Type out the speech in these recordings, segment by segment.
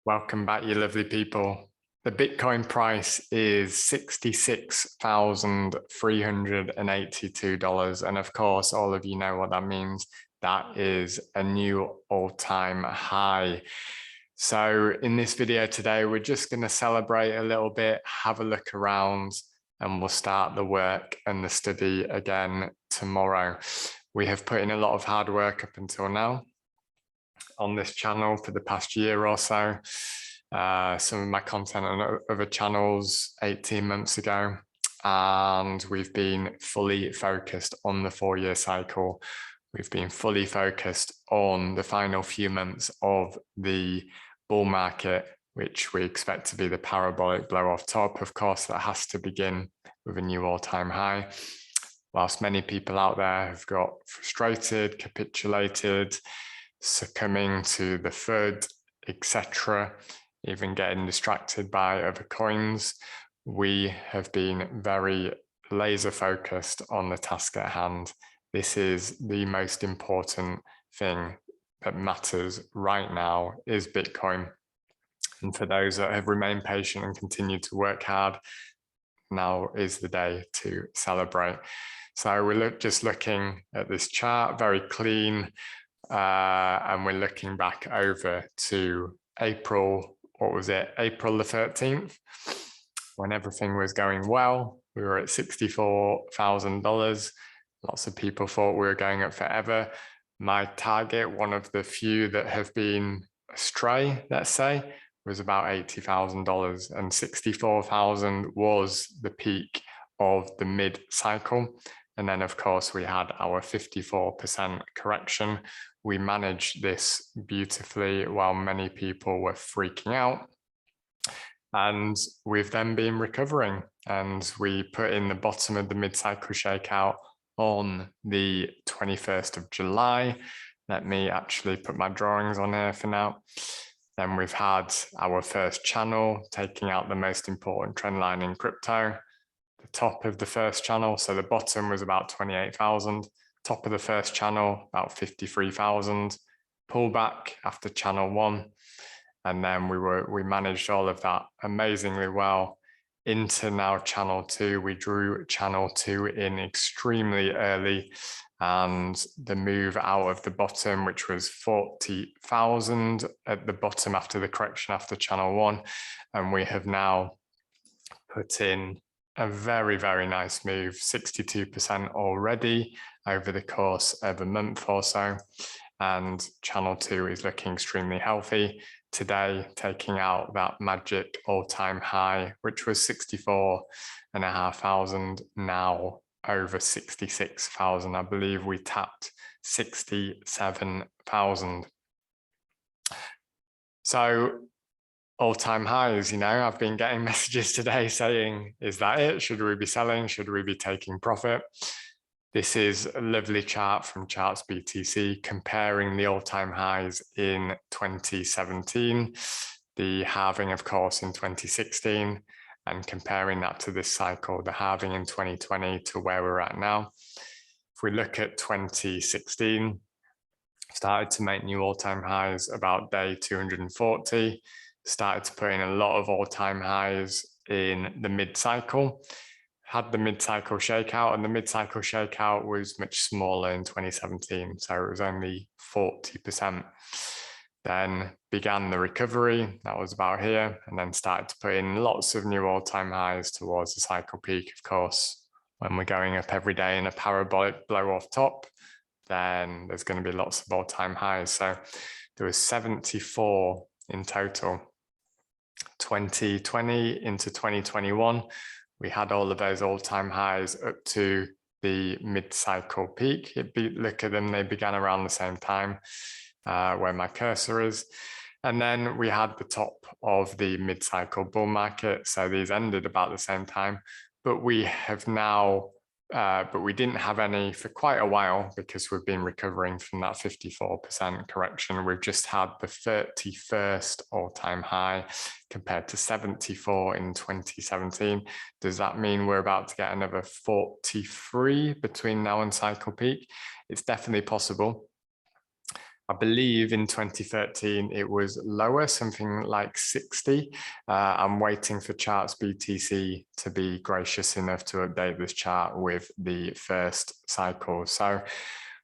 Welcome back, you lovely people. The Bitcoin price is $66,382. And of course, all of you know what that means. That is a new all-time high. So in this video today, we're just going to celebrate a little bit, have a look around, and we'll start the work and the study again tomorrow. We have put in a lot of hard work up until now on this channel for the past year or so. Some of my content on other channels 18 months ago, and we've been fully focused on the 4-year cycle. We've been fully focused on the final few months of the bull market, which we expect to be the parabolic blow off top. Of course, that has to begin with a new all-time high. Whilst many people out there have got frustrated, capitulated, succumbing to the FUD, etc., even getting distracted by other coins, we have been very laser focused on the task at hand. This is the most important thing that matters right now, is Bitcoin. And for those that have remained patient and continued to work hard, now is the day to celebrate. So we're just looking at this chart, very clean, and we're looking back over to April, what was it? April the 13th, when everything was going well. We were at $64,000. Lots of people thought we were going up forever. My target, one of the few that have been astray, let's say, was about $80,000, and 64,000 was the peak of the mid-cycle. And then, of course, we had our 54% correction. We managed this beautifully while many people were freaking out. And we've then been recovering. And we put in the bottom of the mid-cycle shakeout on the 21st of July. Let me actually put my drawings on here for now. Then we've had our first channel, taking out the most important trend line in crypto. The top of the first channel, so the bottom was about 28,000. Top of the first channel, about 53,000. Pullback after channel 1. And then we managed all of that amazingly well into now channel 2. We drew channel 2 in extremely early, and the move out of the bottom, which was 40,000 at the bottom after the correction after channel 1. And we have now put in a very, very nice move, 62% already over the course of a month or so. And channel 2 is looking extremely healthy. Today, taking out that magic all-time high, which was 64,500, now over 66,000. I believe we tapped 67,000. So all-time highs, you know, I've been getting messages today saying, is that it? Should we be selling? Should we be taking profit? This is a lovely chart from Charts BTC comparing the all-time highs in 2017, the halving, of course, in 2016, and comparing that to this cycle, the halving in 2020 to where we're at now. If we look at 2016, started to make new all-time highs about day 240, started to put in a lot of all-time highs in the mid-cycle, had the mid-cycle shakeout, and the mid-cycle shakeout was much smaller in 2017, so it was only 40%. Then began the recovery, that was about here, and then started to put in lots of new all-time highs towards the cycle peak. Of course, when we're going up every day in a parabolic blow off top, then there's going to be lots of all-time highs. So there was 74 in total. 2020 into 2021, we had all of those all-time highs up to the mid-cycle peak. Look at them, they began around the same time where my cursor is. And then we had the top of the mid-cycle bull market. So these ended about the same time, but we have now, but we didn't have any for quite a while because we've been recovering from that 54% correction. We've just had the 31st all-time high compared to 74 in 2017. Does that mean we're about to get another 43 between now and cycle peak? It's definitely possible. I believe in 2013 it was lower, something like 60. I'm waiting for Charts BTC to be gracious enough to update this chart with the first cycle. So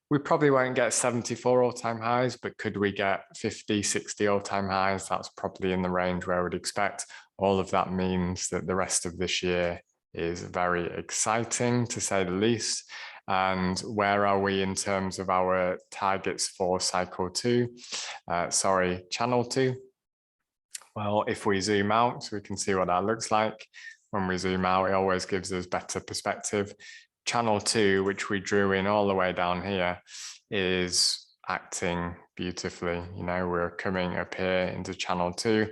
we probably won't get 74 all-time highs, but could we get 50, 60 all-time highs? That's probably in the range where I would expect. All of that means that the rest of this year is very exciting, to say the least. And where are we in terms of our targets for cycle 2? Channel 2. Well, if we zoom out, we can see what that looks like. When we zoom out, it always gives us better perspective. Channel 2, which we drew in all the way down here, is acting beautifully. You know, we're coming up here into channel 2.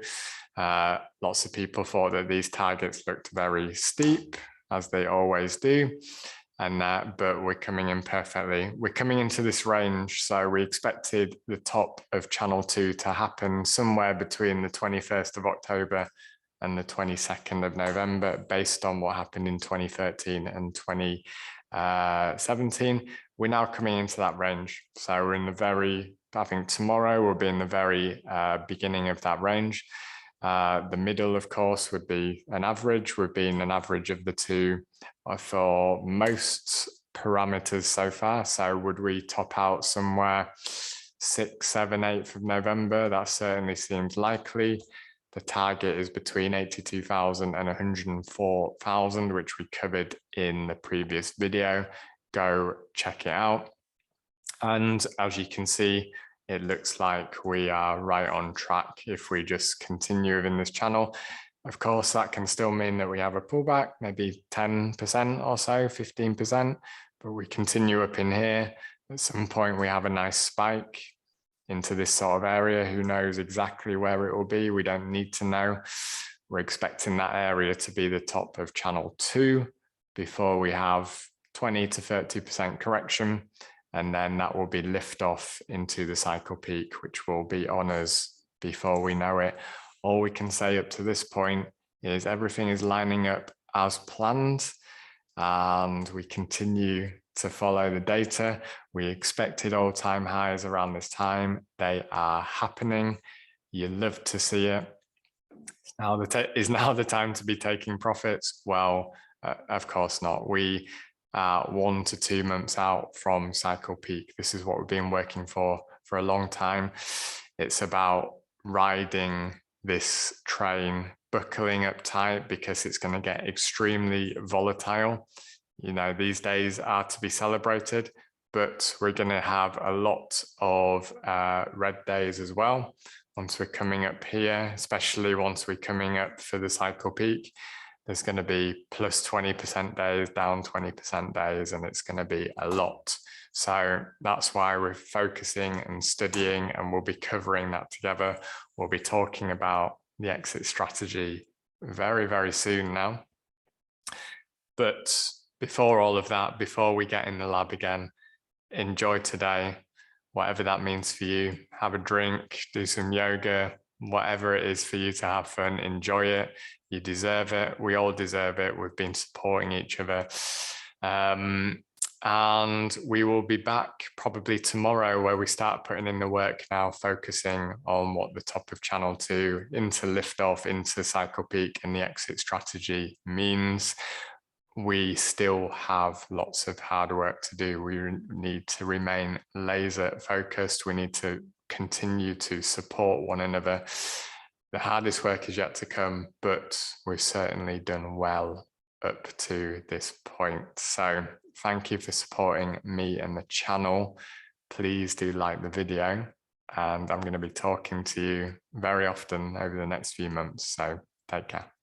Lots of people thought that these targets looked very steep, as they always do. But we're coming in perfectly. We're coming into this range, so we expected the top of channel 2 to happen somewhere between the 21st of October and the 22nd of November, based on what happened in 2013 and 2017. We're now coming into that range. So we're in the very, I think tomorrow we'll be in the very beginning of that range. The middle, of course, would be an average. We've been an average of the two for most parameters so far. So would we top out somewhere 6th, 7th, 8th of November? That certainly seems likely. The target is between 82,000 and 104,000, which we covered in the previous video. Go check it out. And as you can see, it looks like we are right on track if we just continue within this channel. Of course, that can still mean that we have a pullback, maybe 10% or so, 15%, but we continue up in here. At some point, we have a nice spike into this sort of area. Who knows exactly where it will be? We don't need to know. We're expecting that area to be the top of channel 2 before we have 20 to 30% correction. And then that will be lift off into the cycle peak, which will be on us before we know it. All we can say up to this point is everything is lining up as planned, and we continue to follow the data. We expected all-time highs around this time. They are happening. You love to see it. Is now the time to be taking profits? Well, of course not. We 1 to 2 months out from cycle peak. This is what we've been working for a long time. It's about riding this train, buckling up tight, because it's going to get extremely volatile. You know, these days are to be celebrated, but we're going to have a lot of red days as well. Once we're coming up here, especially once we're coming up for the cycle peak, there's going to be plus 20% days, down 20% days, and it's going to be a lot. So that's why we're focusing and studying, and we'll be covering that together. We'll be talking about the exit strategy very, very soon now. But before all of that, before we get in the lab again, enjoy today, whatever that means for you. Have a drink, do some yoga, whatever it is for you to have fun, enjoy it. You deserve it. We all deserve it. We've been supporting each other. And we will be back probably tomorrow, where we start putting in the work now, focusing on what the top of channel 2 into liftoff, into cycle peak, and the exit strategy means. We still have lots of hard work to do. We need to remain laser focused. We need to continue to support one another. The hardest work is yet to come, but we've certainly done well up to this point. So thank you for supporting me and the channel. Please do like the video, and I'm going to be talking to you very often over the next few months. So take care.